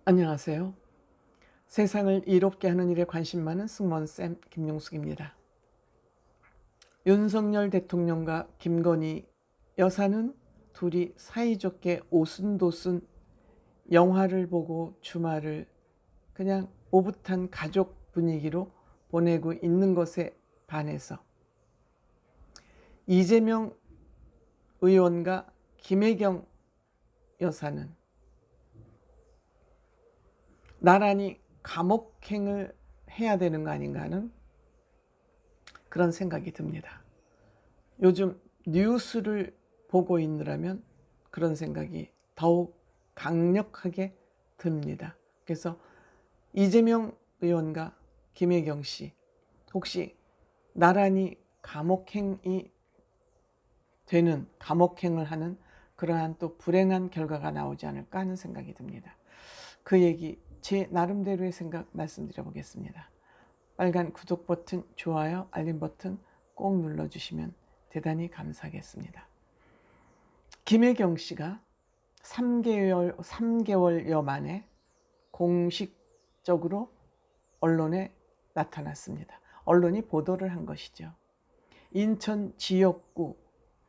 안녕하세요. 세상을 이롭게 하는 일에 관심 많은 승무원쌤 김용숙입니다. 윤석열 대통령과 김건희 여사는 둘이 사이좋게 오순도순 영화를 보고 주말을 그냥 오붓한 가족 분위기로 보내고 있는 것에 반해서 이재명 의원과 김혜경 여사는 나란히 감옥행을 해야 되는 거 아닌가 하는 그런 생각이 듭니다. 요즘 뉴스를 보고 있느라면 그런 생각이 더욱 강력하게 듭니다. 그래서 이재명 의원과 김혜경 씨 혹시 나란히 감옥행이 되는, 감옥행을 하는 그러한 또 불행한 결과가 나오지 않을까 하는 생각이 듭니다. 그 얘기 제 나름대로의 생각 말씀드려 보겠습니다. 빨간 구독 버튼, 좋아요, 알림 버튼 꼭 눌러주시면 대단히 감사하겠습니다. 김혜경 씨가 3개월여 만에 공식적으로 언론에 나타났습니다. 언론이 보도를 한 것이죠. 인천 지역구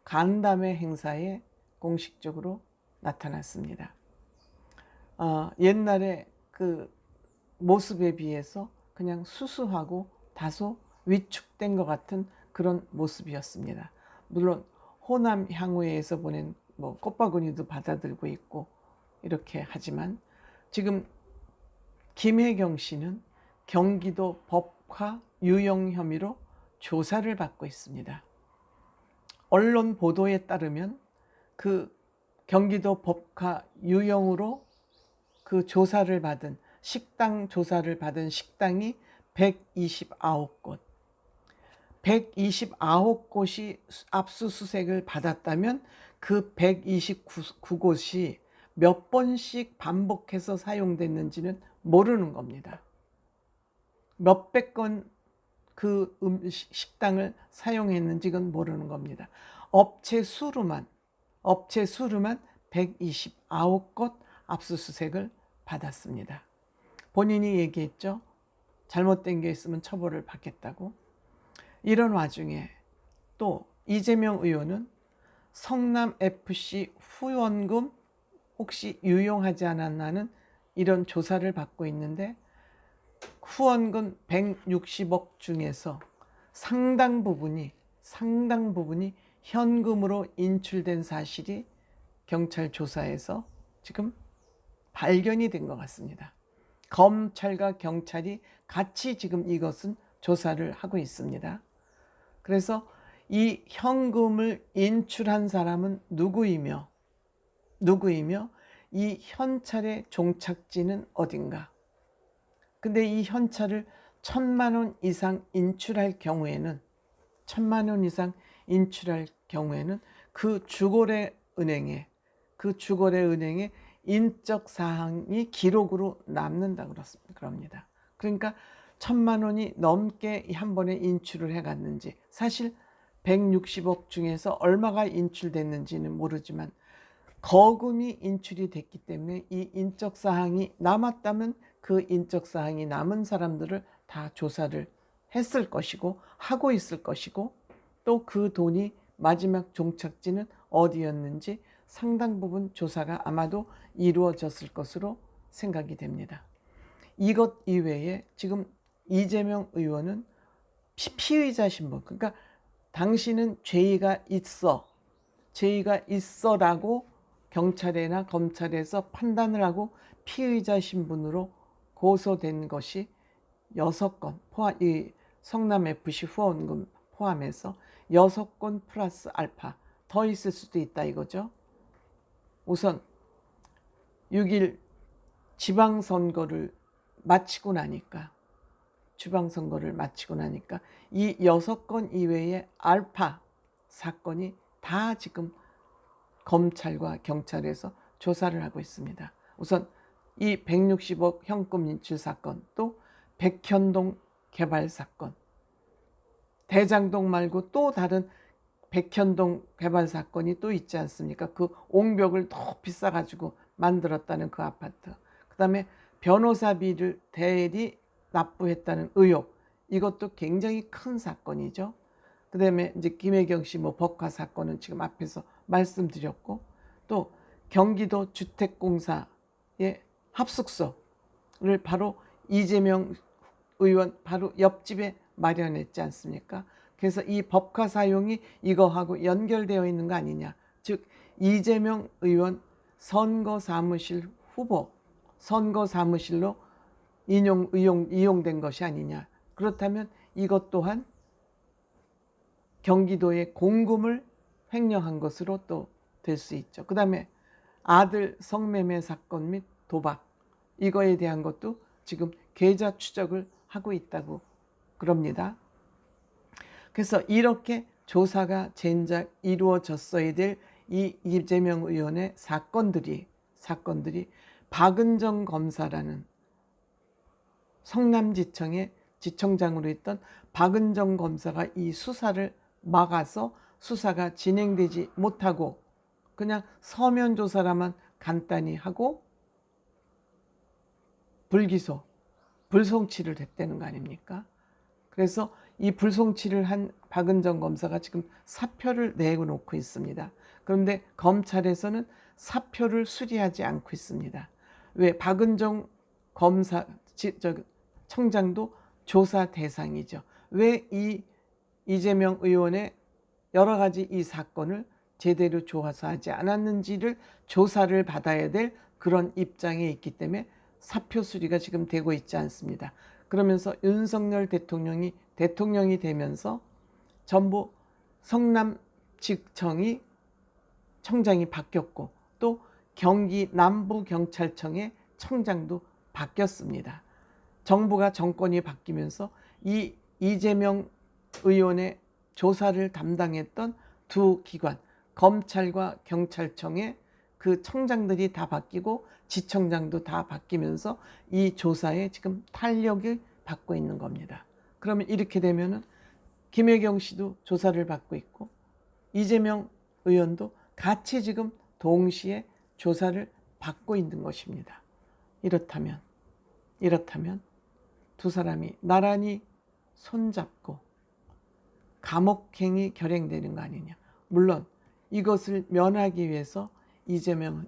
간담회 행사에 공식적으로 나타났습니다. 옛날에 그 모습에 비해서 그냥 수수하고 다소 위축된 것 같은 그런 모습이었습니다. 물론 호남 향후회에서 보낸 꽃바구니도 받아들고 있고 이렇게 하지만 지금 김혜경 씨는 경기도 법화 유용 혐의로 조사를 받고 있습니다. 언론 보도에 따르면 그 경기도 법화 유용으로 그 조사를 받은 식당 조사를 받은 식당이 129곳, 129곳이 압수수색을 받았다면 그 129곳이 몇 번씩 반복해서 사용됐는지는 모르는 겁니다. 몇백 건 그 식당을 사용했는지 는 모르는 겁니다. 업체 수로만 129곳 압수수색을 받았습니다. 본인이 얘기했죠. 잘못된 게 있으면 처벌을 받겠다고. 이런 와중에 또 이재명 의원은 성남FC 후원금 혹시 유용하지 않았나는 이런 조사를 받고 있는데 후원금 160억 중에서 상당 부분이 현금으로 인출된 사실이 경찰 조사에서 지금 발견이 된 것 같습니다. 검찰과 경찰이 같이 지금 이것은 조사를 하고 있습니다. 그래서 이 현금을 인출한 사람은 누구이며 이 현찰의 종착지는 어딘가. 근데 이 현찰을 1,000만 원 이상 인출할 경우에는 그 주거래 은행에 인적 사항이 기록으로 남는다 그럽니다. 그러니까 1,000만 원이 넘게 한 번에 인출을 해갔는지, 사실 160억 중에서 얼마가 인출됐는지는 모르지만 거금이 인출이 됐기 때문에 이 인적 사항이 남았다면 그 인적 사항이 남은 사람들을 다 조사를 했을 것이고 하고 있을 것이고, 또 그 돈이 마지막 종착지는 어디였는지 상당 부분 조사가 아마도 이루어졌을 것으로 생각이 됩니다. 이것 이외에 지금 이재명 의원은 피의자 신분, 그러니까 당신은 죄가 있어라고 경찰이나 검찰에서 판단을 하고 피의자 신분으로 고소된 것이 6건, 이 성남FC 후원금 포함해서 6건 플러스 알파 더 있을 수도 있다 이거죠. 우선 6일 지방선거를 마치고 나니까 이 6건 이외의 알파 사건이 다 지금 검찰과 경찰에서 조사를 하고 있습니다. 우선 이 160억 현금 인출 사건, 또 백현동 개발 사건, 대장동 말고 또 다른 백현동 개발 사건이 또 있지 않습니까? 그 옹벽을 더 비싸가지고 만들었다는 그 아파트. 그 다음에 변호사비를 대리 납부했다는 의혹, 이것도 굉장히 큰 사건이죠. 그다음에 이제 김혜경 씨 뭐 법화 사건은 지금 앞에서 말씀드렸고, 또 경기도 주택공사의 합숙소를 바로 이재명 의원 바로 옆집에 마련했지 않습니까? 그래서 이 법화 사용이 이거하고 연결되어 있는 거 아니냐. 즉 이재명 의원 선거사무실 후보 선거사무실로 이용된 것이 아니냐. 그렇다면 이것 또한 경기도의 공금을 횡령한 것으로 또 될 수 있죠. 그 다음에 아들 성매매 사건 및 도박, 이거에 대한 것도 지금 계좌 추적을 하고 있다고 그럽니다. 그래서 이렇게 조사가 진작 이루어졌어야 될 이 이재명 의원의 사건들이 박은정 검사라는 성남지청의 지청장으로 있던 박은정 검사가 이 수사를 막아서 수사가 진행되지 못하고 그냥 서면 조사라만 간단히 하고 불기소, 불송치를 됐다는 거 아닙니까? 그래서 이 불송치를 한 박은정 검사가 지금 사표를 내놓고 있습니다. 그런데 검찰에서는 사표를 수리하지 않고 있습니다. 왜? 박은정 검사 청장도 조사 대상이죠. 왜 이 이재명 의원의 여러 가지 이 사건을 제대로 조사하지 않았는지를 조사를 받아야 될 그런 입장에 있기 때문에 사표 수리가 지금 되고 있지 않습니다. 그러면서 윤석열 대통령이 되면서 전부 성남지청이 청장이 바뀌었고 또 경기 남부경찰청의 청장도 바뀌었습니다. 정부가 정권이 바뀌면서 이 이재명 의원의 조사를 담당했던 두 기관, 검찰과 경찰청의 그 청장들이 다 바뀌고 지청장도 다 바뀌면서 이 조사에 지금 탄력을 받고 있는 겁니다. 그러면 이렇게 되면은 김혜경 씨도 조사를 받고 있고 이재명 의원도 같이 지금 동시에 조사를 받고 있는 것입니다. 이렇다면 두 사람이 나란히 손잡고 감옥행이 결행되는 거 아니냐. 물론 이것을 면하기 위해서 이재명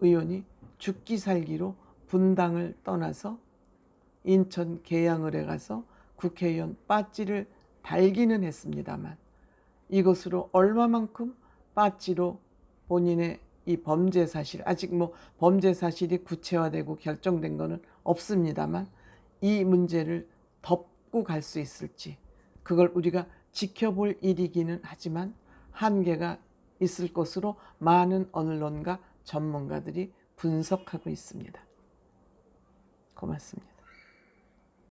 의원이 죽기 살기로 분당을 떠나서 인천 계양을에 가서 국회의원 빠찌를 달기는 했습니다만 이것으로 얼마만큼 빠찌로 본인의 이 범죄 사실, 아직 뭐 범죄 사실이 구체화되고 결정된 것은 없습니다만 이 문제를 덮고 갈 수 있을지, 그걸 우리가 지켜볼 일이기는 하지만 한계가 있을 것으로 많은 언론과 전문가들이 분석하고 있습니다. 고맙습니다.